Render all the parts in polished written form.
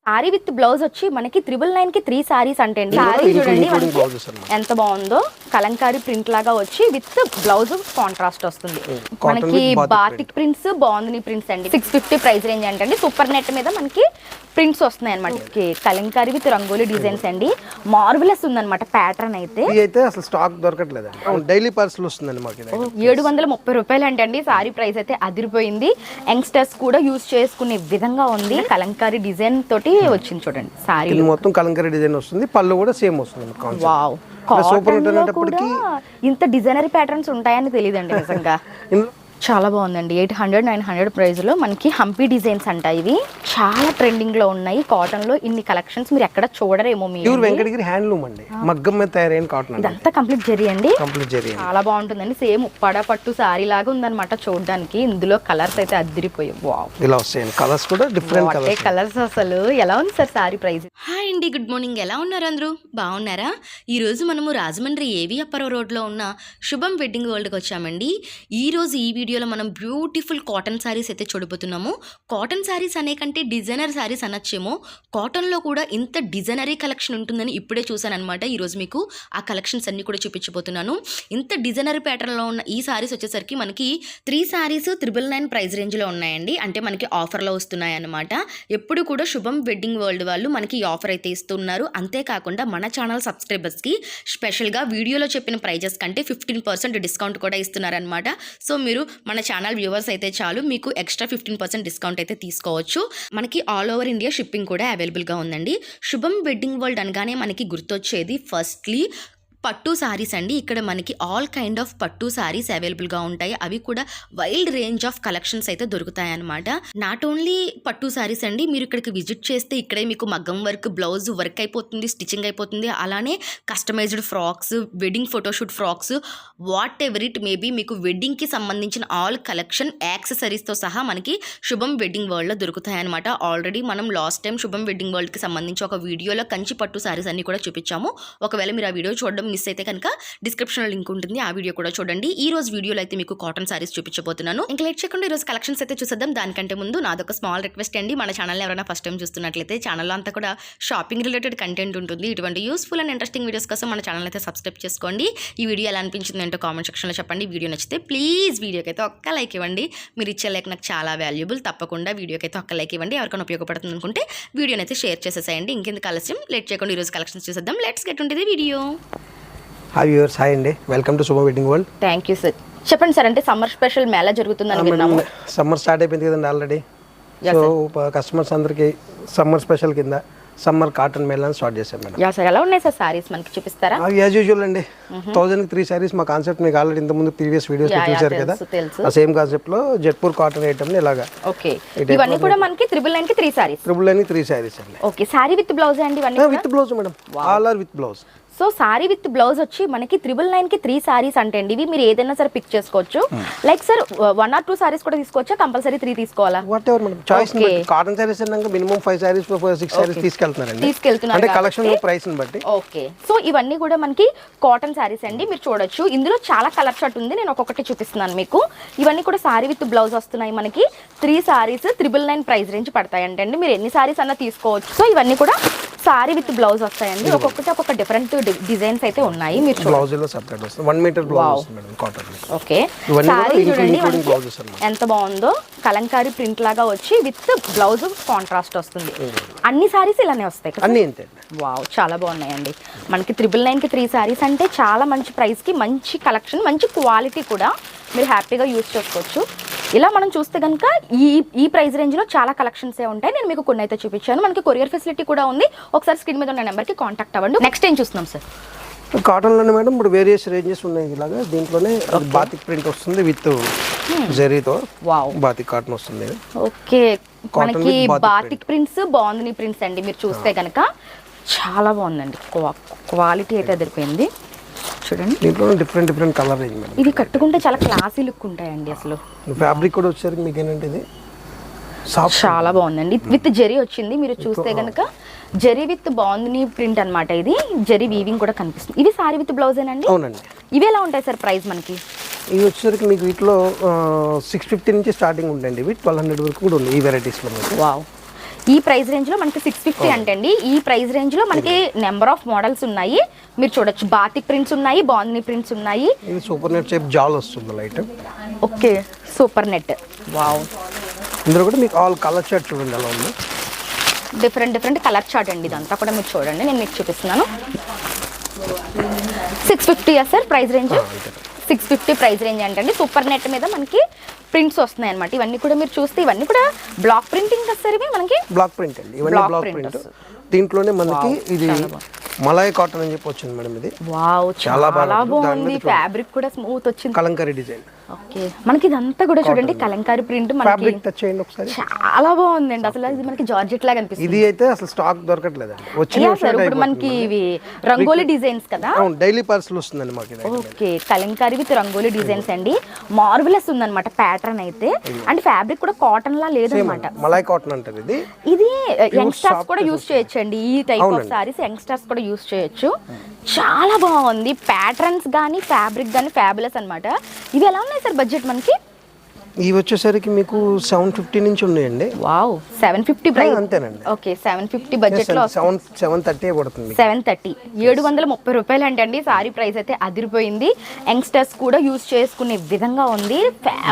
Sorry with blouse వచ్చి మనకి 999 కి 3 సారీస్ అంటే అండి. సారీ చూడండి ఎంత బాగుందో, కలంకారీ ప్రింట్ లాగా వచ్చి విత్ బ్లౌజ్ కాంట్రాస్ట్ వస్తుంది. మనకి బాతిక్ ప్రింట్స్, బాందిని ప్రింట్స్ అండి. 650 ప్రైస్ రేంజ్ అంటే సూపర్ నెట్ మీద మనకి ప్రింట్స్ వస్తున్నాయి అనమాట. Okay, Kalamkari with rangoli designs అండి. మార్వెలస్ ఉందన్నమాట ప్యాటర్న్ అయితే. అయితే అసలు స్టాక్ దొరకట్లేదు, డైలీ పార్సల్ వస్తుందండి మాకు. 730 రూపాయలు అంటే అండి. సారీ ప్రైస్ అయితే అదిరిపోయింది. యంగ్స్టర్స్ కూడా యూజ్ చేసుకునే విధంగా ఉంది. కలంకారీ డిజైన్ తోటి వచ్చింది చూడండి. సారీ మొత్తం కలంకారీ డిజైన్ వస్తుంది, పళ్ళు కూడా సేమ్ వస్తుంది. వావ్, ఇంత డిజైనరీ ప్యాటర్న్స్ ఉంటాయని తెలియదండి నిజంగా. చాలా బాగుందండి. 800-900 ప్రైస్ లో మనకి హంపీ డిజైన్స్ అంట. ఇవి చాలా ట్రెండింగ్ లో ఉన్నాయి. కాటన్ లో ఇన్ని కలెక్షన్స్ మీరు ఎక్కడ చూడరేమో. ప్యూర్ వెంకటగిరి హ్యాండ్లూమ్ అండి, మగ్గం మీద తయారైన కాటన్. ఇదంతా కంప్లీట్ జరీ అండి. కంప్లీట్ జరీ చాలా బాగుంటుందండి. సేమ్ ఉప్పాడ పట్టు సారీ లాగా ఉందన్నమాట చూడడానికి. ఇందులో కలర్స్ అయితే అదిరిపోయాయి. వావ్, ఇలా వస్తాయి కలర్స్ కూడా డిఫరెంట్ కలర్స్. అసలు ఎలా ఉంది సార్ సారీ ప్రైస్? హాయ్ అండి, గుడ్ మార్నింగ్. ఎలా ఉన్నారు అందరూ? బాగున్నారా? ఈరోజు మనము రాజమండ్రి ఏవి అప్పారావు రోడ్లో ఉన్న శుభం వెడ్డింగ్ వరల్డ్కి వచ్చామండి. ఈరోజు ఈ వీడియోలో మనం బ్యూటిఫుల్ కాటన్ శారీస్ అయితే చూడబోతున్నాము. కాటన్ శారీస్ అనే కంటే డిజైనర్ శారీస్ అనొచ్చేమో. కాటన్లో కూడా ఇంత డిజైనరీ కలెక్షన్ ఉంటుందని ఇప్పుడే చూసాను అనమాట. ఈరోజు మీకు ఆ కలెక్షన్స్ అన్ని కూడా చూపించబోతున్నాను. ఇంత డిజైనరీ ప్యాటర్న్లో ఉన్న ఈ శారీస్ వచ్చేసరికి మనకి 3 శారీస్ 999 ప్రైస్ రేంజ్లో ఉన్నాయండి. అంటే మనకి ఆఫర్లో వస్తున్నాయి అన్నమాట. ఎప్పుడు కూడా శుభం వెడ్డింగ్ వరల్డ్ వాళ్ళు మనకి ఈ ఆఫర్ అయితే ఇస్తున్నారు. అంతేకాకుండా మన ఛానల్ సబ్స్క్రైబర్స్కి స్పెషల్గా వీడియోలో చెప్పిన ప్రైజెస్ కంటే 15% డిస్కౌంట్ కూడా ఇస్తున్నారనమాట. సో మీరు మన ఛానల్ వ్యూవర్స్ అయితే చాలు, మీకు ఎక్స్ట్రా 15% డిస్కౌంట్ అయితే తీసుకోవచ్చు. మనకి ఆల్ ఓవర్ ఇండియా షిప్పింగ్ కూడా అవైలబుల్గా ఉందండి. శుభం వెడ్డింగ్ వరల్డ్ అనగానే మనకి గుర్తొచ్చేది ఫస్ట్లీ పట్టు సారీస్ అండి. ఇక్కడ మనకి ఆల్ కైండ్ ఆఫ్ పట్టు సారీస్ అవైలబుల్గా ఉంటాయి. అవి కూడా వైల్డ్ రేంజ్ ఆఫ్ కలెక్షన్స్ అయితే దొరుకుతాయి అనమాట. నాట్ ఓన్లీ పట్టు సారీస్ అండి, మీరు ఇక్కడికి విజిట్ చేస్తే ఇక్కడే మీకు మగ్గం వర్క్, బ్లౌజ్ వర్క్ అయిపోతుంది, స్టిచ్చింగ్ అయిపోతుంది. అలానే customised frocks, wedding photoshoot frocks, whatever it maybe, మీకు వెడ్డింగ్కి సంబంధించిన ఆల్ కలెక్షన్ యాక్సెసరీస్తో సహా మనకి శుభం వెడ్డింగ్ వరల్డ్లో దొరుకుతాయి అనమాట. ఆల్రెడీ మనం లాస్ట్ టైం శుభం వెడ్డింగ్ వరల్డ్కి సంబంధించి ఒక వీడియోలో కంచి పట్టు సారీస్ అన్ని కూడా చూపించాము. ఒకవేళ మీరు ఆ వీడియో చూడడం మిస్ అయితే కనుక డిస్క్రిప్షన్లో లింక్ ఉంటుంది, ఆ వీడియో కూడా చూడండి. ఈ రోజు వీడియోలో అయితే మీకు కాటన్ సారీస్ చూపించబోతున్నాను. ఇంకా లేట్ చేయకుండా ఈ రోజు కలెక్షన్స్ అయితే చూసేద్దాం. దానికంటే ముందు నాదొక స్మాల్ రిక్వెస్ట్ అండి, మన ఛానల్ ఎవరైనా ఫస్ట్ టైం చూస్తున్నట్లయితే ఛానల్లో అంతా కూడా షాపింగ్ రిలేటెడ్ కంటెంట్ ఉంటుంది. ఇటువంటి యూస్ఫుల్ అండ్ ఇంట్రెస్టింగ్ వీడియోస్ కోసం మన ఛానల్ అయితే సబ్స్క్రైబ్ చేసుకోండి. ఈ వీడియో ఎలా అనిపించింది ఏంటో కామెంట్ సెక్షన్లో చెప్పండి. వీడియో నచ్చితే ప్లీజ్ వీడియోకి అయితే ఒక్క లైక్ ఇవ్వండి. మీరు ఇచ్చే లైక్ నాకు చాలా వాల్యుబుల్. తప్పకుండా వీడియోకి అయితే ఒక్క లైక్ ఇవ్వండి. ఎవరికైనా ఉపయోగపడుతుంది అనుకుంటే వీడియోని అయితే షేర్ చేసేసేయండి. ఇంకెందుకు ఆలస్యం, లేట్ చేయకుండా ఈ రోజు కలెక్షన్స్ చూసేద్దాం. లెట్స్ గెట్ ఉంటుంది వీడియో. హాయ్ వ్యూవర్స్, హాయ్ అండి, వెల్కమ్ టు శుభం wedding world. Thank you sir. చెప్పండి సార్, అంటే సమ్మర్ స్పెషల్ మేళా జరుగుతుందని విన్నాము. సమ్మర్ స్టార్ట్ అయిపోయింది కదండి ఆల్రెడీ. సో కస్టమర్స్ అందరికి సమ్మర్ స్పెషల్ కింద సమ్మర్ కాటన్ మేళాని స్టార్ట్ చేశాం మేడం. యా సార్, ఎలా ఉన్నాయి సార్ సారీస్ మనకి చూపిస్తారా? యాజ్ యూజువల్ అండి, 1000కి 3 సారీస్ మా కాన్సెప్ట్ మీకు ఆల్రెడీ ఇంతకుముందు ప్రీవియస్ వీడియోస్ చూశారు కదా. ఆ సేమ్ కాన్సెప్ట్ లో జైపూర్ కాటన్ ఐటమ్ ఇలాగా. ఓకే, ఇవన్నీ కూడా మనకి 999 కి 3 సారీస్. 999 కి 3 సారీస్ అండి. ఓకే, సారీ విత్ బ్లౌజ్ అండి ఇవన్నీ? With blouse madam, all are with blouse. So sari with blouse వచ్చి మనకి 999 కి 3 సారీస్ అంటే అండి. ఇవి మీరు ఏదైనా సరే పిక్ చేసుకోవచ్చు. లైక్ సార్ 1 or 2 సారీస్ కూడా తీసుకోవచ్చా, కంపల్సరీ 3 తీసుకోవాలా? వాట్ ఎవర్ మేడం, చాయిస్ ని బట్టి. కాటన్ సారీస్ అన్నాక మినిమం 5 సారీస్ 6 సారీస్ తీసుకెళ్తున్నారు అంటే కలెక్షన్ ప్రైస్ ని బట్టి. ఓకే, సో ఇవన్నీ కూడా మనకి కాటన్ సారీస్ అండి. మీరు చూడొచ్చు ఇందులో చాలా కలర్ షర్ట్ ఉంది. నేను ఒక్కొక్కటి చూపిస్తున్నాను మీకు. ఇవన్నీ కూడా సారీ విత్ బ్లౌజ్ వస్తున్నాయి మనకి. 3 సారీస్ 999 ప్రైస్ రేంజ్ పడతాయి అంటే అండి. మీరు ఎన్ని సారీస్ అన్నా తీసుకోవచ్చు. సో ఇవన్నీ కూడా సారీ విత్ బ్లౌజ్ వస్తాయండి. ఒక్కొక్కటి ఒక్కొక్క డిఫరెంట్ డిజైన్స్ అయితే ఉన్నాయి. మీరు బ్లౌజ్ లో సెపరేట్ వస్తుంది, 1 మీటర్ బ్లౌజ్ వస్తుంది మేడం కాటన్. ఓకే, సారీ చూడండి ఎంత బాగుందో. కలంకారీ ప్రింట్ లాగా వచ్చి విత్ బ్లౌజ్ కాంట్రాస్ట్ వస్తుంది. అన్ని సారీస్ ఇలానే వస్తాయి కదా? అన్ని అంతే. వావ్, చాలా బాగున్నాయండి. మనకి 999 కి 3 సారీస్ అంటే చాలా మంచి ప్రైస్ కి మంచి కలెక్షన్, మంచి క్వాలిటీ కూడా. మీరు హ్యాపీగా యూజ్ చేసుకోవచ్చు. ఇలా మనం చూస్తే కనుక ఈ ప్రైస్ రేంజ్లో చాలా కలెక్షన్సే ఉంటాయి. నేను మీకు కొన్ని అయితే చూపించాను. మనకి కొరియర్ ఫెసిలిటీ కూడా ఉంది. ఒకసారి స్క్రీన్ మీద ఉన్న నెంబర్కి కాంటాక్ట్ అవ్వండి. నెక్స్ట్ ఏం చూస్తున్నాం సార్? కాటన్లోనే మేడం ఇప్పుడు వేరియస్ రేంజెస్ ఉన్నాయి. ఇలాగా దీంట్లోనే బాతిక్ ప్రింట్ వస్తుంది విత్ జరీతో. వావ్, బాతిక్ కాటన్ వస్తుంది. ఓకే, మనకి బాతిక్ ప్రింట్స్, బాందిని ప్రింట్స్ అండి. మీరు చూస్తే కనుక చాలా బాగుందండి. క్వాలిటీ అయితే ఎదిరిపోయింది చూడండి. దీంట్లో డిఫరెంట్ కలర్ రేంజ్ మేడం. ఇది కట్టుకుంటే చాలా క్లాసీ లుక్ ఉంటాయండి. అసలు ఫ్యాబ్రిక్ కూడా వచ్చేసరికి మీకు ఏంటంటే ఇది చాలా బాగుందండి. విత్ జరీ వచ్చింది. మీరు చూస్తే కనుక జరీ విత్ బాందిని ప్రింట్ అనమాట. ఇది జరీ వీవింగ్ కూడా కనిపిస్తుంది. ఇవి సారీ విత్ బ్లౌజ్ ఏనండి? అవునండి. ఇవి ఎలా ఉంటాయి సార్ ప్రైస్ మనకి? ఇవి వచ్చేసరికి మీకు వీటిలో 650 నుంచి స్టార్టింగ్ ఉంటాయండి. ఇవి 1200 వరకు కూడా ఉంది ఈ వెరైటీస్లో. వావ్, ఈ ప్రైస్ రేంజ్ లో మనకి 650 అంటండి. ఈ ప్రైస్ రేంజ్ లో మనకి నెంబర్ ఆఫ్ మోడల్స్ ఉన్నాయి, మీరు చూడొచ్చు. బాతిక్ ప్రింట్స్ ఉన్నాయి, బాందిని ప్రింట్స్ ఉన్నాయి. ఇది సూపర్ నెట్ షేప్ జాల్ వస్తుంది light. Okay, super net. Wow, ఇందులో కూడా మీకు ఆల్ కలర్ చార్ట్ చూడండి ఎలా ఉంది. డిఫరెంట్ కలర్ చార్ట్ అండి ఇదంతా కూడా. మీరు చూడండి, నేను మీకు చూపిస్తున్నాను. 650 sir price range. 650 price range అంటే సూపర్ నెట్ మీద మనకి ప్రింట్స్ వస్తున్నాయి అనమాట. ఇవన్నీ కూడా మీరు చూస్తే ఇవన్నీ కూడా బ్లాక్ ప్రింటింగ్ కదా సార్, ఇవి మనకి బ్లాక్ ప్రింట్ అండి. ఇవన్నీ బ్లాక్ ప్రింట్. దీంట్లోనే మనకి ఇది మలాయ్ కాటన్ అని చెప్పి వచ్చింది మేడం. ఇది వావ్, చాలా బాగుంది. ఫ్యాబ్రిక్ కూడా స్మూత్ వచ్చింది, కలంకారీ డిజైన్. ఓకే, మనకి ఇదంతా కూడా చూడండి కలంకారీ ప్రింట్. ఫ్యాబ్రిక్ టచ్ చేయండి ఒకసారి. చాలా బాగుందండి అసలు. ఇది మనకి జార్జెట్ లాగా అనిపిస్తుంది. ఇది అయితే అసలు స్టాక్ దొరకట్లేదండి. ఇప్పుడు మనకి ఇవి రంగోలీ డిజైన్స్ కదా. అవును, డైలీ పార్సల్ వస్తుందండి మాకు ఇది. Okay, Kalamkari with rangoli designs అండి. మార్వెలస్ ఉందన్నమాట ప్యాటర్న్ అయితే. అంటే ఫ్యాబ్రిక్ కూడా కాటన్ లా లేదన్నమాట, మలాయ్ కాటన్ అంటారు ఇది. ఇది యంగ్స్టర్స్ కూడా యూస్ చేయొచ్చు అండి. ఈ టైప్ ఆఫ్ సారీస్ యంగ్స్టర్స్ కూడా యూస్ చేయొచ్చు. చాలా బాగుంది. ప్యాటర్న్స్ కానీ ఫ్యాబ్రిక్ కానీ ఫ్యాబులస్ అన్నమాట. ఇవి ఎలా ఉన్నాయి సార్ బడ్జెట్ మనకి? ఇవి వచ్చేసరికి మీకు 750 నుంచి ఉన్నాయండి. వావ్, 750 ప్రైస్ అంతేనండి. ఓకే, 750 బడ్జెట్ లో 730 పడుతుంది. 730, 730 రూపాయలు అంటండి. సారీ ప్రైస్ అయితే అదిరిపోయింది. యంగ్స్టర్స్ కూడా యూస్ చేసుకునే విధంగా ఉంది.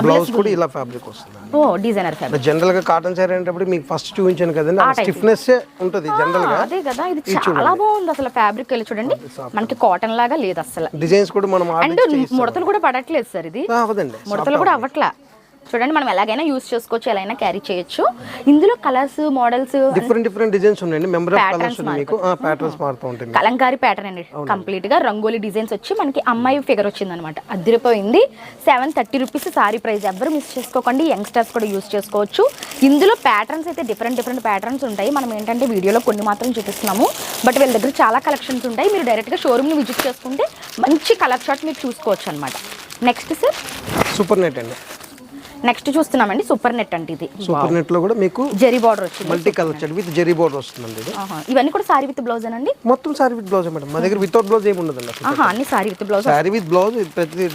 బ్లౌజ్ కూడా ఇలా ఫ్యాబ్రిక్ వస్తుంది. ఓ, డిజైనర్ ఫ్యాబ్రిక్. జనరల్ గా కాటన్ సారీ అంటే మీకు ఫస్ట్ చూపించాను కదండి, స్టిఫ్నెస్ ఉంటది జనరల్ గా. అదే కదా, ఇది చాలా బాగుంది అసలు. ఫ్యాబ్రిక్ వెళ్ళి చూడండి, మనకి కాటన్ లాగా లేదు అసలు. డిజైన్స్ కూడా మనం అండ్ ముడతలు కూడా పడట్లేదు సార్. ఇది ముడతలు కూడా అవ్వట్లా. చూడండి, మనం ఎలాగైనా యూస్ చేసుకోవచ్చు, ఎలా అయినా క్యారీ చేయొచ్చు. ఇందులో కలర్స్, మోడల్స్, డిఫరెంట్ డిజైన్స్ ఉన్నాయండి. మెంబర్ ఆఫ్ కలర్స్ మీకు ప్యాటర్న్స్ మారుతూ ఉంటుంది. కలంకారీ ప్యాటర్న్ అండి కంప్లీట్ గా. రంగోలీ డిజైన్స్ వచ్చి మనకి అమ్మాయి ఫిగర్ వచ్చింది అనమాట. అదిరిపోయింది. 730 రూపీస్ సారీ ప్రైస్. ఎవరు మిస్ చేసుకోకండి, యంగ్స్టర్స్ కూడా యూస్ చేసుకోవచ్చు. ఇందులో ప్యాటర్న్స్ అయితే డిఫరెంట్ ప్యాటర్న్స్ ఉంటాయి. మనం ఏంటంటే వీడియోలో కొన్ని మాత్రం చూపిస్తున్నాము, బట్ వీళ్ళ దగ్గర చాలా కలెక్షన్స్ ఉంటాయి. మీరు డైరెక్ట్ గా షోరూమ్ ని విజిట్ చేసుకుంటే మంచి కలర్ చార్ట్ మీరు చూసుకోవచ్చు అనమాట. నెక్స్ట్ సార్ సూపర్ నెట్ అండి. నెక్స్ట్ చూస్తున్నామండి సూపర్ నెట్ అంటే. ఇది సూపర్ నెట్ లో కూడా మీకు జెరీ బార్డర్ వచ్చింది, multi colour chart with zari border వస్తుందండి. ఇది ఇవన్నీ కూడా సారీ విత్ బ్లౌజ్ అండి. మొత్తం సారీ విత్ బ్లౌజ్ మేడం. మా దగ్గర వితౌట్ బ్లౌజ్ ఏమి ఉండదండి. అన్ని sorry with blouse. Sorry with blouse, ప్రతి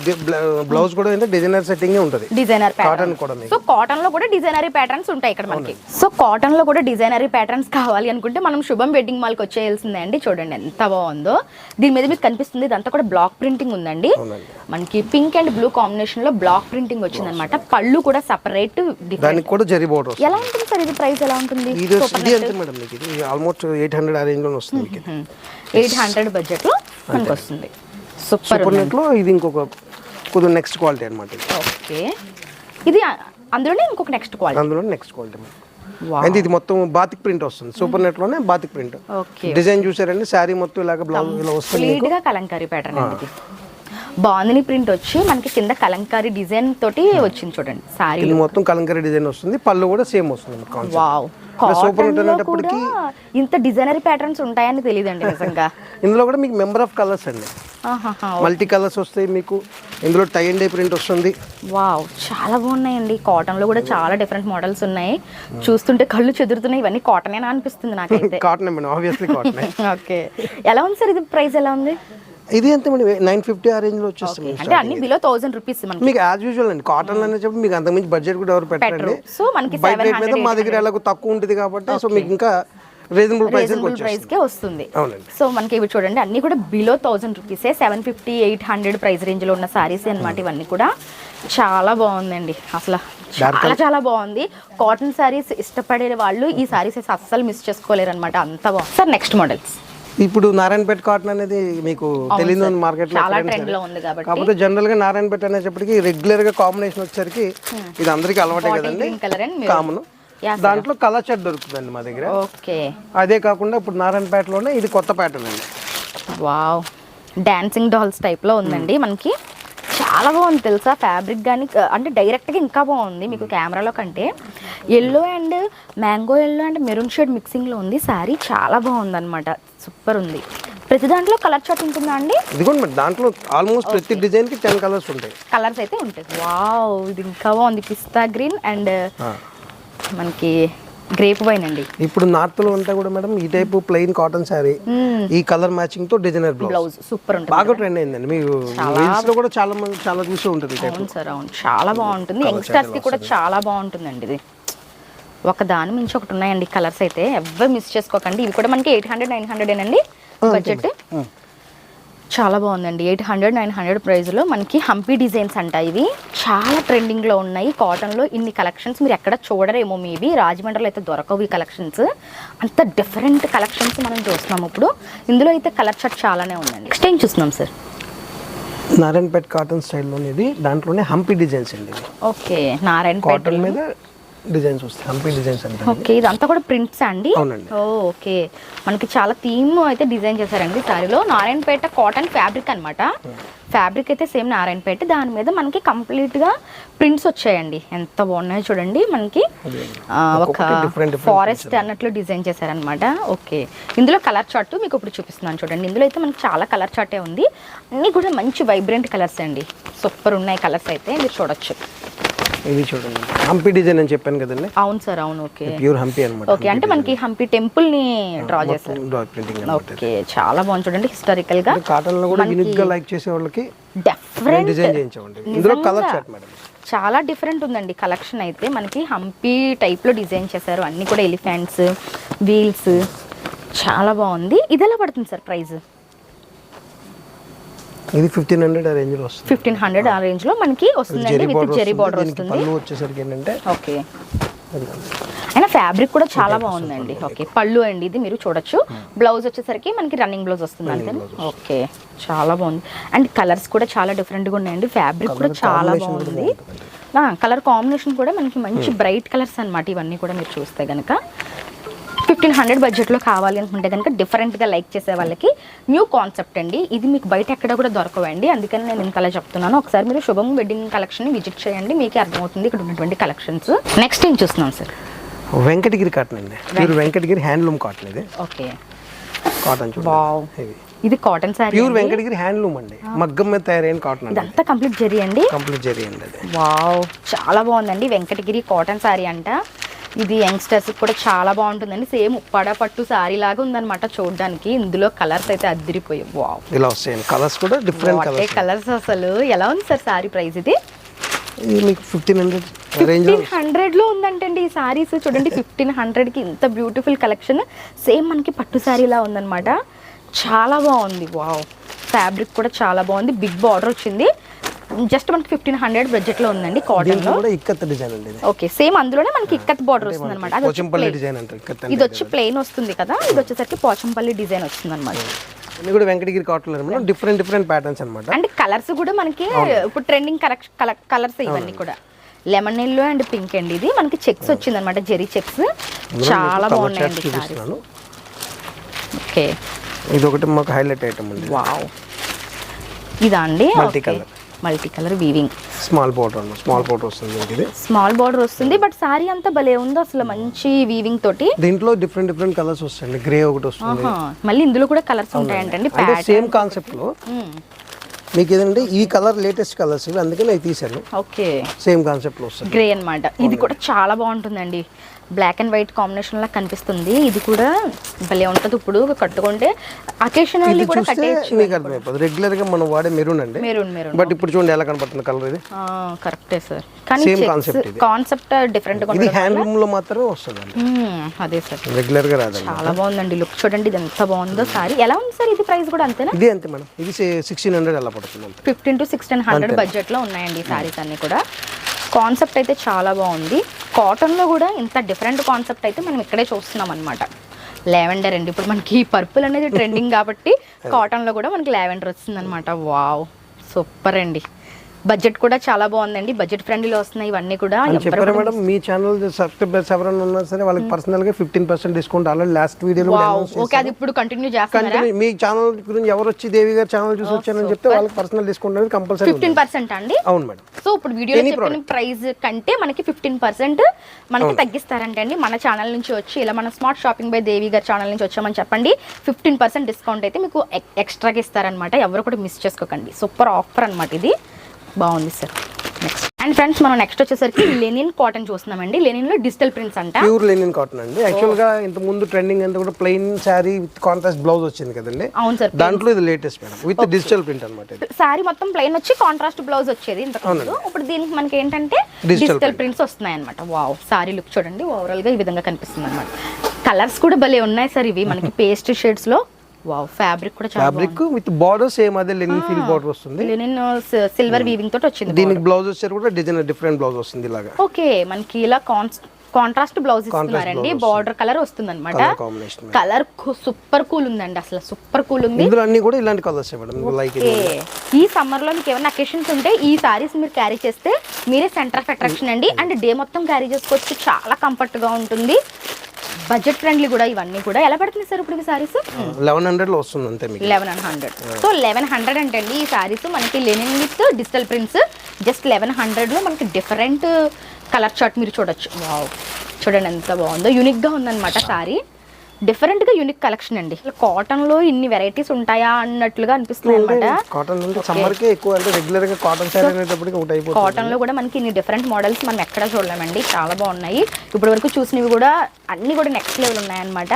బ్లౌజ్ కూడా ఏంటంటే డిజైనర్ సెట్టింగ్ ఉంటుంది. డిజైనర్ కాటన్ కూడా. సో కాటన్ లో కూడా డిజైనరీ ప్యాటర్న్స్ ఉంటాయి ఇక్కడ మనకి. సో కాటన్ లో కూడా డిజైనరీ ప్యాటర్న్స్ కావాలి అనుకుంటే మనం శుభం వెడ్డింగ్ మాల్ కి వచ్చేయాల్సిందే అండి. చూడండి ఎంత బాగుందో. దీని మీద మీకు కనిపిస్తుంది ఇదంతా కూడా బ్లాక్ ప్రింటింగ్ ఉందండి. మనకి పింక్ అండ్ బ్లూ కాంబినేషన్ లో బ్లాక్ ప్రింటింగ్ వచ్చింది అనమాట. పళ్ళు కూడా సపరేట్. దానికి కూడా జరీ బోర్డర్ వస్తుంది. ఎలా ఉంటుంది సార్ ఇది? ప్రైస్ ఎలా ఉంటుంది? ఇది ఎంత మేడం మీకు? ఇది ఆల్మోస్ట్ 800 ఆ రేంజ్ లో వస్తుంది మీకు. 800 బడ్జెట్ లో మనకు వస్తుంది. సూపర్ నెట్ లో ఇది ఇంకొక కొద్దిగా నెక్స్ట్ క్వాలిటీ అన్నమాట. ఓకే, ఇది అందులోనే ఇంకొక నెక్స్ట్ క్వాలిటీ. అందులోనే నెక్స్ట్ క్వాలిటీ. అంటే ఇది మొత్తం బాతిక్ ప్రింట్ వస్తుంది. సూపర్ నెట్ లోనే బాతిక్ ప్రింట్. ఓకే, డిజైన్ చూసారండి, శారీ మొత్తం ఇలాగ బ్లౌజ్ ఇలా వస్తుంది. కంప్లీట్ గా కలంకారీ ప్యాటర్న్ అండి. బాందిని ప్రింట్ వచ్చి మనకి కింద కలంకారీ డిజైన్ తోటి వచ్చింది చూడండి. సారీ ఇది మొత్తం కలంకారీ డిజైన్ వస్తుంది. పళ్ళు కూడా సేమ్ వస్తుంది. వావ్, సూపర్ నెట్ అనేటప్పటికి ఇంత డిజైనరీ ప్యాటర్న్స్ ఉంటాయని తెలియదండి నిజంగా. ఇందులో కూడా మీకు మెంబర్ ఆఫ్ కలర్స్ అండి. మల్టీ కలర్స్ వస్తాయి మీకు. ఇందులో టై అండ్ డై ప్రింట్ వస్తుంది. వావ్, చాలా బాగున్నాయండి. కాటన్ లో కూడా చాలా డిఫరెంట్ మోడల్స్ ఉన్నాయి. చూస్తుంటే కళ్ళు చెదురుతున్నాయి. ఇవన్నీ కాటనేనా అనిపిస్తుంది నాకైతే. Cotton madam, obviously cotton. Okay, ఎలా ఉంది సార్ ఇది? ప్రైస్ ఎలా ఉంది? ఇది ఎంత మేడం? 950 ఆ రేంజ్ లో వచ్చేస్తుంది. అంటే అన్ని బిలో 1000 రూపీస్ మీకు యాజ్ యూజువల్ అండి. కాటన్ అనేది చెప్పి మీకు అంతకుమించి బడ్జెట్ కూడా ఎవరు పెట్టండి. సో మనకి బయట రేట్ మీద మా దగ్గర ఎలాగో తక్కువ ఉంటుంది కాబట్టి సో మీకు ఇంకా రీజనబుల్ ప్రైస్ కే వస్తుంది. సో మనకి ఇవి చూడండి అన్ని కూడా బిలో 1000 రూపీసే. 750, 800 ప్రైస్ రేంజ్ లో ఉన్న సారీస్ అన్నమాట. ఇవన్నీ కూడా చాలా బాగుందండి అసలు. చాలా బాగుంది. కాటన్ సారీస్ ఇష్టపడే వాళ్ళు ఈ సారీస్ అస్సలు మిస్ చేసుకోలేరు అనమాట. అంత బాగుంది సార్. నెక్స్ట్ మోడల్స్ ఇప్పుడు నారాయణపేట కాటన్ అనేది మీకు తెలియదు మార్కెట్ లో. కాకపోతే జనరల్ గా నారాయణపేట అనేటప్పటికి రెగ్యులర్ గా కాంబినేషన్ వచ్చేసరికి ఇది అందరికి అలవాటే కదండి, కామన్. దాంట్లో కలర్ చార్ట్ దొరుకుతుందండి మా దగ్గర. ఓకే, అదే కాకుండా ఇప్పుడు నారాయణపేటలోనే ఇది కొత్త ప్యాటర్న్ అండి. వావ్, డాన్సింగ్ డాల్స్ టైప్ లో ఉందండి మనకి. చాలా బాగుంది తెలుసా. ఫ్యాబ్రిక్ కానీ అంటే డైరెక్ట్గా ఇంకా బాగుంది మీకు కెమెరాలో కంటే. Yellow and mango yellow and maroon shade మిక్సింగ్లో ఉంది సారీ. చాలా బాగుంది అనమాట. సూపర్ ఉంది. ప్రతి దాంట్లో కలర్ చార్ట్ ఉంటుందా అండి? ఇదిగోండి మేడం, దాంట్లో ఆల్మోస్ట్ ప్రతి డిజైన్ కి 10 కలర్స్ ఉంటాయి. కలర్స్ అయితే ఉంటాయి. వావ్, ఇది ఇంకా బాగుంది. పిస్తా గ్రీన్ అండ్ మనకి గ్రేప్ వైన్ అండి. ఇప్పుడు నార్త్ లో అంతా కూడా మేడం ఈ టైప్ ప్లెయిన్ కాటన్ సారీ ఈ కలర్ మ్యాచింగ్ తో డిజైనర్ బ్లౌజ్ సూపర్ ఉంటుంది. బాగా ట్రెండ్ అయిందండి. మీరు రీల్స్ లో కూడా చాలా మంది చాలా చూస్తూ ఉంటారు. అవును సార్, అవును, చాలా బాగుంటుంది. యంగ్స్టర్స్ కి కూడా చాలా బాగుంటుందండి ఇది. ఒక దాని మించి ఒకటి ఉన్నాయండి కలర్స్ అయితే, ఎవరు మిస్ చేసుకోకండి. ఇవి కూడా మనకి 800-900 ఏనండి బడ్జెట్. చాలా బాగుందండి. 800-900 ప్రైస్లో మనకి హంపీ డిజైన్స్ అంట. ఇవి చాలా ట్రెండింగ్లో ఉన్నాయి. కాటన్లో ఇన్ని కలెక్షన్స్ మీరు ఎక్కడ చూడరేమో, మేబీ రాజమండ్రిలో అయితే దొరకవు ఈ కలెక్షన్స్. అంత డిఫరెంట్ కలెక్షన్స్ మనం చూస్తున్నాం ఇప్పుడు. ఇందులో అయితే కలర్ చార్ట్ చాలానే ఉందండి. నెక్స్ట్ ఏం చూస్తున్నాం సార్? నారాయణపేట కాటన్ స్టైల్లోనేది, దాంట్లోనే హంపీ డిజైన్స్ అండి. ఓకే, నారాయణపేట కాటన్ మీద డిజైన్స్ వస్తాయి, హంపీ డిజైన్స్ అంటే. ఓకే, ఇదంతా కూడా ప్రింట్స్ అండి? అవునండి. ఓకే, మనకి చాలా థీమ్ అయితే డిజైన్ చేశారండి సారీలో. నారాయణపేట కాటన్ ఫ్యాబ్రిక్ అనమాట. ఫ్యాబ్రిక్ అయితే సేమ్ నారాయణపేట, దాని మీద మనకి కంప్లీట్గా ప్రింట్స్ వచ్చాయండి. ఎంత బాగున్నాయో చూడండి. మనకి ఒక ఫారెస్ట్ అన్నట్లు డిజైన్ చేశారనమాట. ఓకే, ఇందులో కలర్ చార్ట్ మీకు ఇప్పుడు చూపిస్తున్నాను చూడండి. ఇందులో అయితే మనకి చాలా కలర్ చార్టే ఉంది. అన్నీ కూడా మంచి వైబ్రెంట్ కలర్స్ అండి. సూపర్ ఉన్నాయి కలర్స్ అయితే, మీరు చూడొచ్చు. ఇది చూడండి, హంపీ డిజైన్ అని చెప్పాను కదండి. అవును సార్, అవును. ఓకే, ప్యూర్ హంపీ అన్నమాట. ఓకే, అంటే మనకి హంపీ టెంపుల్ ని డ్రా చేశారు. ఓకే, చాలా బాగుంది చూడండి. హిస్టారికల్ గా కాటన్ లో కూడా యూనిక్ గా లైక్ చేసే వాళ్ళకి డిఫరెంట్ డిజైన్ చేయించామండి. ఇందులో కలర్ చార్ట్ మేడం చాలా డిఫరెంట్ ఉందండి. కలెక్షన్ అయితే మనకి హంపీ టైప్ లో డిజైన్ చేశారు. అన్ని కూడా ఎలిఫెంట్స్, వీల్స్, చాలా బాగుంది. ఇది ఎలా పడుతుంది సార్ ప్రైస్? ఇది 1500 ఆ రేంజ్ లో వస్తుంది. 1500 ఆ రేంజ్ లో మనకి వస్తుందండి. విత్ జెరీ బార్డర్ వస్తుంది. పళ్ళు వచ్చేసరికి ఏంటంటే ఓకే, అయినా ఫ్యాబ్రిక్ కూడా చాలా బాగుందండి. ఓకే, పళ్ళు అండి ఇది, మీరు చూడొచ్చు. బ్లౌజ్ వచ్చేసరికి మనకి రన్నింగ్ బ్లౌజ్ వస్తుంది అంతే. ఓకే, చాలా బాగుంది. అండ్ కలర్స్ కూడా చాలా డిఫరెంట్గా ఉన్నాయండి. ఫ్యాబ్రిక్ కూడా చాలా బాగుంది. కలర్ కాంబినేషన్ కూడా మనకి మంచి బ్రైట్ కలర్స్ అన్నమాట. ఇవన్నీ కూడా మీరు చూస్తే కనుక 1500 బడ్జెట్లో కావాలి అనుకుంటే కనుక డిఫరెంట్గా లైక్ చేసే వాళ్ళకి న్యూ కాన్సెప్ట్ అండి. ఇది మీకు బయట ఎక్కడ కూడా దొరకవండి, అందుకని నేను ఇంతలా చెప్తున్నాను. ఒకసారి మీరు శుభం వెడ్డింగ్ కలెక్షన్ విజిట్ చేయండి, మీకే అర్థమవుతుంది ఇక్కడ ఉన్నటువంటి కలెక్షన్స్. నెక్స్ట్ ఏం చూస్తున్నాం సార్? వెంకటగిరి కాటన్ అండి. ప్యూర్ వెంకటగిరి హ్యాండ్లూమ్ కాటన్ ఇది. ఓకే, కాటన్ వావ్, ఇది cotton sorry. Pure Venkatagiri handloom అండి, మగ్గం మీద తయారైన కాటన్. ఇదంతా కంప్లీట్ జరీ అండి. కంప్లీట్ జరీ అండి అది. వావ్, చాలా బాగుందండి. వెంకటగిరి కాటన్ సారీ అంట. ఇది యంగ్స్టర్స్ కూడా చాలా బాగుంటుందండి. సేమ్ ఉప్పాడ పట్టు సారీ లాగా ఉందన్నమాట చూడడానికి. ఇందులో కలర్స్ అయితే అదిరిపోయాయి. వావ్, ఇలా వస్తాయండి కలర్స్ కూడా డిఫరెంట్ కలర్స్. అసలు ఎలా ఉంది సార్ సారీ ప్రైస్? ఇది మీకు 1500 లో ఉందంటండి ఈ సారీస్. చూడండి 1500 కి ఇంత బ్యూటిఫుల్ కలెక్షన్. సేమ్ మనకి పట్టు సారీలా ఉందన్నమాట. చాలా బాగుంది. వావ్, ఫ్యాబ్రిక్ కూడా చాలా బాగుంది. బిగ్ బార్డర్ వచ్చింది. జస్ట్ మనకి 1500 బడ్జెట్ లో ఉందండి. కాటన్ లో ఇక్కత్ డిజైన్ అండి. ఓకే, సేమ్ అందులోనే మనకి ఇక్కత్ బార్డర్ వస్తుంది అనమాట. పోచంపల్లి డిజైన్ అంటారు. ఇది వచ్చి ప్లెయిన్ వస్తుంది కదా, ఇది వచ్చేసరికి పోచంపల్లి డిజైన్ వస్తుంది అనమాట. ఇది కూడా వెంకటగిరి కాటన్ లో డిఫరెంట్ ప్యాటర్న్స్ అన్నమాట. అండ్ కలర్స్ కూడా మనకి ఇప్పుడు ట్రెండింగ్ కలర్స్ ఇవన్నీ కూడా. లెమన్ ఎల్లో అండ్ పింక్ అండి. ఇది మనకి చెక్స్ వచ్చింది అనమాట, జెరీ చెక్స్. చాలా బాగున్నాయండి. ఓకే, ఇది ఒకటి మాకు హైలైట్ ఐటమ్ అండి. వావ్, ఇదా అండి? Multi colour weaving, small border వస్తుంది. ఇది స్మాల్ బోర్డర్ వస్తుంది, బట్ సారీ అంతా భలే ఉంది అసలు, మంచి వీవింగ్ తోటి. దీంట్లో డిఫరెంట్ కలర్స్ వస్తాయండి. గ్రే ఒకటి వస్తుంది. మళ్ళీ ఇందులో కూడా కలర్స్ ఉంటాయంటండి. సేమ్ కాన్సెప్ట్ లో మీకు ఏదంటే ఈ కలర్ లేటెస్ట్ కలర్స్ ఇవి, అందుకే నేను తీసాను. ఓకే, సేమ్ కాన్సెప్ట్ లో వస్తుంది. గ్రే అన్నమాట. ఇది కూడా చాలా బాగుంటుందండి. బ్లాక్ అండ్ వైట్ కాంబినేషన్ లా కనిపిస్తుంది. ఇది కూడా భలే ఉంటుంది. ఇప్పుడు కట్టుకుంటే అకేషనల్లీ కూడా కట్టేయచ్చు. మీకు అర్థమైపోతుంది. రెగ్యులర్ గా మనం వాడే మెరూన్ అండి. మెరూన్ బట్ ఇప్పుడు చూడండి ఎలా కనపడుతుంది కలర్. ఇది కరెక్టే సార్, కానీ కాన్సెప్ట్ డిఫరెంట్ గా ఇది హ్యాండ్లూమ్ లో మాత్రమే వస్తుందండి. అదే సార్, రెగ్యులర్ గా రాదండి. చాలా బాగుందండి. లుక్ చూడండి, ఇది ఎంత బాగుందో సారీ. ఎలా ఉంది సార్ ఇది ప్రైస్ కూడా అంతేనా? ఇది అంతే మేడం. ఇది 1600 అలా పడుతుంది. 1500 to 1600 బడ్జెట్ లో ఉన్నాయండి ఈ సారీస్ అన్ని కూడా. కాన్సెప్ట్ అయితే చాలా బాగుంది. కాటన్లో కూడా ఇంత డిఫరెంట్ కాన్సెప్ట్ అయితే మనం ఇక్కడే చూస్తున్నాం అనమాట. లావెండర్ అండి, ఇప్పుడు మనకి పర్పుల్ అనేది ట్రెండింగ్ కాబట్టి కాటన్లో కూడా మనకి లావెండర్ వస్తుంది అనమాట. వావ్, సూపర్ అండి. బడ్జెట్ కూడా చాలా బాగుందండి. బడ్జెట్ ఫ్రెండ్లీలో వస్తున్నాయి ఇవన్నీ కూడా. చెప్పారు మేడం, మీ ఛానల్ సబ్స్క్రైబర్స్ ఎవరైనా ఉన్నా సరే వాళ్ళకి పర్సనల్ గా 15% డిస్కౌంట్ ఆల్రెడీ లాస్ట్ వీడియోలో ఓకే, అది ఇప్పుడు కంటిన్యూ చేస్తారా? మీ ఛానల్ గురించి ఎవరు వచ్చి దేవి గారి ఛానల్ చూసి వచ్చారని చెప్తే వాళ్ళకి పర్సనల్ డిస్కౌంట్ అనేది కంపల్సరీ 15% అండి. అవును మేడం. సో ఇప్పుడు వీడియోలో చెప్పిన ప్రైస్ కంటే మనకి 15% మనకి తగ్గిస్తారంటే అండి. మన ఛానల్ నుంచి వచ్చి ఇలా మన స్మార్ట్ షాపింగ్ బై దేవి గారి ఛానల్ నుంచి వచ్చామని చెప్పండి. 15% డిస్కౌంట్ అయితే మీకు ఎక్స్ట్రాగా ఇస్తారనమాట. ఎవరు కూడా మిస్ చేసుకోకండి. సూపర్ ఆఫర్ అనమాట ఇది. బాగుంది సార్. నెక్స్ట్ అండ్ ఫ్రెండ్స్ మనం నెక్స్ట్ వచ్చేసరికి లెనిన్ కాటన్ చూస్తున్నామండి. లెనిన్ లో డిజిటల్ ప్రింట్స్ అంట. ప్యూర్ లెనిన్ కాటన్ అండి. యాక్చువల్ గా ఇంత ముందు ట్రెండింగ్ అంతా కూడా plain sari with contrast blouse వచ్చింది కదండి. అవును సార్. దాంట్లో ఇది latest madam with digital print అన్నమాట. శారీ మొత్తం ప్లెయిన్ వచ్చి కాంట్రాస్ట్ బ్లౌజ్ వచ్చేది ఇంతకుముందు. ఇప్పుడు దీనికి మనకి ఏంటంటే డిజిటల్ ప్రింట్స్ వస్తున్నాయి అనమాట. వావ్, శారీ లుక్ చూడండి ఓవరాల్ గా ఈ విధంగా కనిపిస్తుంది అనమాట. కలర్స్ కూడా భలే ఉన్నాయి సార్ ఇవి మనకి పేస్ట్ షేడ్స్ లో. వావ్, ఫ్యాబ్రిక్ కూడా చాలా ఫ్యాబ్రిక్ విత్ బార్డర్ సేమ్ అదే లెనిన్ ఫీల్ బార్డర్ వస్తుంది. లెనిన్ సిల్వర్ వీవింగ్ తోటి వచ్చింది. దీనికి బ్లౌజ్ వచ్చారు కూడా డిజైన్ డిఫరెంట్ బ్లౌజ్ వస్తుంది ఇలాగా. ఓకే, మనకి ఇలా కాంట్రాస్ట్ బ్లౌజ్ ఇస్తున్నారండి. బార్డర్ కలర్ వస్తుంది అనమాట. కలర్ సూపర్ కూల్ ఉందండి, అసలు సూపర్ కూల్ ఉంది. ఇందులో అన్ని కూడా ఇలాంటి కలర్స్ మేడం. లైక్ ఈ సమ్మర్ లో మీకు ఏమైనా అకేషన్స్ ఉంటే ఈ సారీస్ మీరు క్యారీ చేస్తే మీరే సెంటర్ ఆఫ్ అట్రాక్షన్ అండి. అండ్ డే మొత్తం క్యారీ చేసుకోవచ్చు, చాలా కంఫర్ట్ గా ఉంటుంది. బడ్జెట్ ఫ్రెండ్లీ కూడా ఇవన్నీ కూడా. ఎలా పడుతుంది సార్ ఇప్పుడు ఈ సారీస్? 1100 లో వస్తుంది అంతే మీకు. 1100. సో 1100 అంటే అండి ఈ సారీస్ మనకి Lenin with digital prints just 1100 లో మనకి డిఫరెంట్ కలర్ చార్ట్ మీరు చూడొచ్చు. వావ్, చూడండి ఎంత బాగుందో, యూనిక్ గా ఉందన్నమాట సారీ. డిఫరెంట్ గా యూనిక్ కలెక్షన్ అండి. కాటన్ లో ఇన్ని వెరైటీస్ ఉంటాయా అన్నట్లుగా అనిపిస్తుంది అనమాట. కాటన్ అంటే సమ్మర్ కే ఎక్కువ, అంటే రెగ్యులర్ గా కాటన్ సారీ అనేటప్పటికి ఒకటి అయిపోతుంది. కాటన్ లో కూడా మనకి ఇన్ని డిఫరెంట్ మోడల్స్ మనం ఎక్కడ చూడలేమండి, చాలా బాగున్నాయి. ఇప్పటి వరకు చూసినవి కూడా అన్ని కూడా నెక్స్ట్ లెవెల్ ఉన్నాయన్నమాట.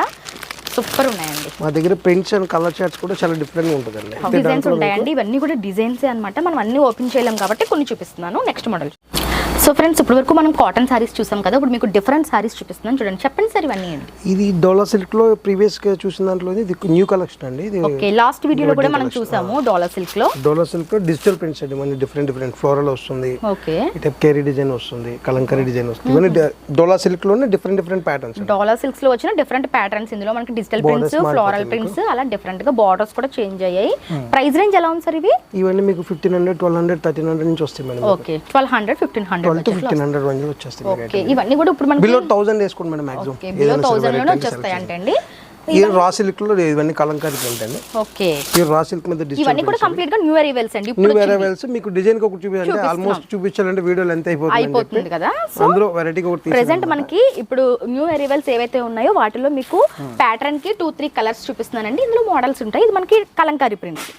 సూపర్ ఉన్నాయండి. మా దగ్గర ప్రింట్స్ అండ్ కలర్ చార్ట్స్ కూడా చాలా డిఫరెంట్ గా ఉంటుందండి. డిజైన్స్ ఉంటాయండి, ఇవన్నీ కూడా డిజైన్స్ అన్నమాట. మనం అన్ని ఓపెన్ చేయలేం కాబట్టి కొన్ని చూపిస్తున్నాను. Next model. సో ఫ్రెండ్స్, ఇప్పటి వరకు మనం కాటన్ సారీస్ చూసాం కదా, ఇప్పుడు మీకు డిఫరెంట్ సారీస్ చూపిస్తున్నాను. చూడండి, చెప్పండి సార్ ఇవన్నీ ఏంటి? ఇది డోలా సిల్క్ లో ప్రీవియస్ గా చూసిన దాంట్లో ఇది న్యూ కలెక్షన్ అండి. ఇది ఓకే, లాస్ట్ వీడియోలో కూడా మనం చూసాము డోలా సిల్క్ లో. డోలా సిల్క్ లో డిజిటల్ ప్రింట్స్ అండి, మన డిఫరెంట్ ఫ్లోరల్ వస్తుంది. ఓకే, ఇటే కేరీ డిజైన్ వస్తుంది, కలంకరీ డిజైన్ వస్తుంది. ఇవన్నీ డోలా సిల్క్ లోనే డిఫరెంట్ ప్యాటర్న్స్. డోలా సిల్క్స్ లో వచ్చిన డిఫరెంట్ ప్యాటర్న్స్. ఇందులో మనకి డిజిటల్ ప్రింట్స్, ఫ్లోరల్ ప్రింట్స్, అలా డిఫరెంట్ గా బార్డర్స్ కూడా చేంజ్ అయ్యాయి. ప్రైస్ రేంజ్ ఎలా ఉంది సార్ ఇవి? ఇవన్నీ మీకు 1500, 1200, 1300 నుంచి వస్తాయి మేడం. ఓకే, 1200, 1500 వచ్చేస్తాయి. ఓకే, ఇవన్నీ కూడా ఇప్పుడు మనకి బిలో 1000 వేసుకోండి మేడం. మాక్సిమం బిలో 1000 లోనే వచ్చేస్తాయి అంటే అండి. ఈ రా సిల్క్ లో ఇవన్నీ కలంకారీ ప్రింట్ అండి. ఓకే, ఈ రా సిల్క్ మీద డిజిటల్ ఇవన్నీ కూడా కంప్లీట్ గా న్యూ అరైవల్స్ అండి. న్యూ అరైవల్స్ మీకు డిజైన్ కి ఒకటి చూపించాలంటే ఆల్మోస్ట్ చూపించాలంటే వీడియో లెంత్ అయిపోతుంది కదా. సో అందులో వెరైటీగా ఒకటి ప్రెజెంట్ మనకి ఇప్పుడు న్యూ అరైవల్స్ ఏవైతే ఉన్నాయో వాటిలో మీకు ప్యాటర్న్ కి 2-3 కలర్స్ చూపిస్తున్నానండి. ఇందులో మోడల్స్ ఉంటాయి. ఇది మనకి కలంకారీ ప్రింట్.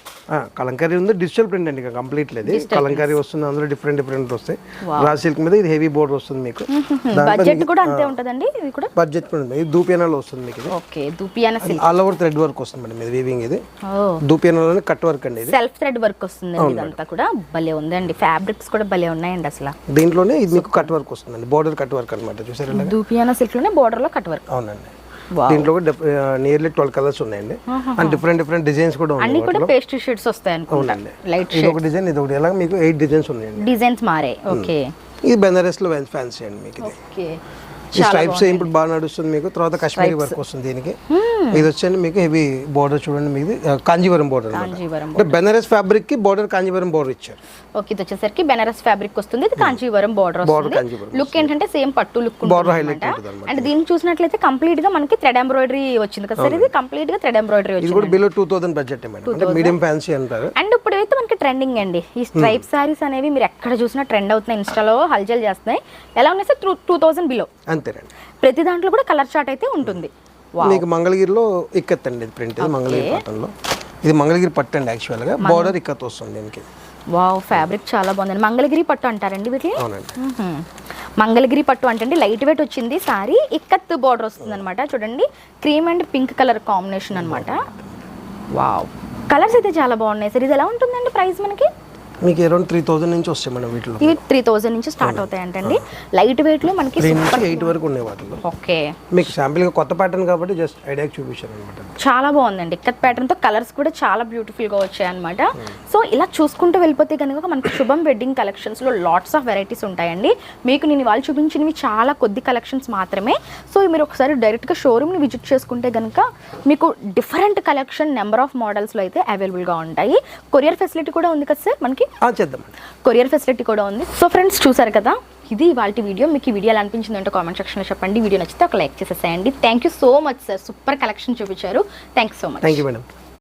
కలంకారీ ఉంది, డిజిటల్ ప్రింట్ అండి, కంప్లీట్ లేదు. కలంకారీ వస్తుంది, అందులో డిఫరెంట్ వస్తాయి. రా సిల్క్ మీద ఇది హెవీ బోర్డర్ వస్తుంది మీకు. బడ్జెట్ కూడా అంతే ఉంటదండి. ఇది కూడా బడ్జెట్ ప్రింట్. ఇది దూపియానాలో వస్తుంది మీకు. Okay, dupion silk all over thread work వస్తుంది మేడం. ఇది వీవింగ్. ఇది దూపియానాలోనే కట్ వర్క్ అండి. ఇది సెల్ఫ్ థ్రెడ్ వర్క్ వస్తుంది. ఇదంతా కూడా భలే ఉందండి. ఫ్యాబ్రిక్స్ కూడా భలే ఉన్నాయండి అసలు. దీంట్లోనే ఇది మీకు కట్ వర్క్ వస్తుందండి, బోర్డర్ కట్ వర్క్ అన్నమాట. చూసారా? దూపియానా సిల్క్ లోనే బోర్డర్ లో కట్ వర్క్. అవునండి. దీంట్లో కూడా నియర్లీ 12 కలర్స్ ఉన్నాయండి. అండ్ డిఫరెంట్ డిజైన్స్ కూడా ఉన్నాయి. అన్ని కూడా పేస్ట్ షేడ్స్ వస్తాయి అనుకుంటా. Light shade. ఇది ఒక డిజైన్, ఇది ఒకటి. ఎలా మీకు 8 డిజైన్స్ ఉన్నాయండి. డిజైన్స్ మారే. ఓకే, ఇది బెనారస్ లో ఫ్యాన్సీ అండి మీకు. ఇది ఓకే, ఈ స్ట్రైప్స్ ఇప్పుడు బాగా నడుస్తుంది మీకు. తర్వాత కాశ్మీరీ వర్క్ వస్తుంది దీనికి. ఇది వచ్చేది మీకు హెవీ బోర్డర్. చూడండి మీకు కాంజీవరం బోర్డర్. అంటే బెనారస్ ఫ్యాబ్రిక్ కి బోర్డర్ కాంజీవరం బోర్డర్ ఇచ్చారు. ఓకే, ఇది వచ్చేసరికి బెనారస్ ఫ్యాబ్రిక్ వస్తుంది. ఇది కాంజీవరం బోర్డర్ వస్తుంది. లుక్ ఏంటంటే సేమ్ పట్టు లుక్ బోర్డర్ హైలైట్ ఉంటుంది. అండ్ దీన్ని చూసినట్లయితే కంప్లీట్ గా మనకి థ్రెడ్ ఎంబ్రాయిడరీ వచ్చింది కదా సార్. ఇది కంప్లీట్ గా థ్రెడ్ ఎంబ్రాయిడరీ వచ్చింది. ఇది కూడా బిలో 2000 బడ్జెట్ మేడం, అంటే మీడియం ఫ్యాన్సీ అంటారు. అండ్ ఇప్పుడు అయితే మనకి ట్రెండింగ్ అండి ఈ స్ట్రైప్ సారీస్ అనేవి. మీరు ఎక్కడ చూసినా ట్రెండ్ అవుతున్నాయి, ఇన్స్టాలో హల్చల్ చేస్తున్నాయి. ఎలా ఉన్నాయి సార్? 2000 బిలో అంతేనండి. ప్రతి దాంట్లో కూడా కలర్ చార్ట్ అయితే ఉంటుంది. మీకు మంగళగిరిలో ఇక్కత్ అండి ఇది ప్రింట్. ఇది మంగళగిరి కాటన్ లో. ఇది మంగళగిరి పట్టు అండి. యాక్చువల్ గా బోర్డర్ ఇక్కత్ వస్తుంది దీనికి. వావ్, ఫ్యాబ్రిక్ చాలా బాగుందండి. మంగళగిరి పట్టు అంటారండి వీటిని. అవునండి, మంగళగిరి పట్టు అంటే లైట్ వెయిట్ వచ్చింది సారీ. ఇక్కత్ బోర్డర్ వస్తుంది అనమాట. చూడండి, cream and pink colour combination అనమాట. వావ్, కలర్స్ అయితే చాలా బాగున్నాయి సార్. ఇది ఎలా ఉంటుందండి ప్రైస్ మనకి? మీకు అరౌండ్ 3000 నుంచి వస్తాయి మేడం వీటిలో. ఇవి 3000 నుంచి స్టార్ట్ అవుతాయి అంటండి. లైట్ వెయిట్ లో మనకి 8 వరకు ఉన్నాయి వాటిలో. ఓకే, మీకు శాంపిల్ గా కొత్త ప్యాటర్న్ కాబట్టి జస్ట్ ఐడియాకి చూపించాను అనమాట. చాలా బాగుందండి. ఇక్కత్ ప్యాటర్న్ తో కలర్స్ కూడా చాలా బ్యూటిఫుల్ గా వచ్చాయి అనమాట. సో ఇలా చూసుకుంటూ వెళ్ళిపోతే కనుక మనకి శుభం వెడ్డింగ్ కలెక్షన్స్ లో లాట్స్ ఆఫ్ వెరైటీస్ ఉంటాయండి. మీకు నేను వాళ్ళు చూపించినవి చాలా కొద్ది కలెక్షన్స్ మాత్రమే. సో మీరు ఒకసారి డైరెక్ట్ గా షోరూమ్ ని విజిట్ చేసుకుంటే కనుక మీకు different collection number of models లో అయితే అవైలబుల్ గా ఉంటాయి. కొరియర్ ఫెసిలిటీ కూడా ఉంది కదా సార్ మనకి. చేద్దామండి, కొరియర్ ఫెసిలిటీ కూడా ఉంది. సో ఫ్రెండ్స్ చూసారు కదా, ఇది ఇవాల్టి వీడియో. మీకు ఈ వీడియో ఎలా అనిపించింది అంటే కామెంట్ సెక్షన్లో చెప్పండి. వీడియో నచ్చితే ఒక లైక్ చేసేసేయండి. Thank you so much sir, super collection చూపించారు. Thank you so much. Thank you madam.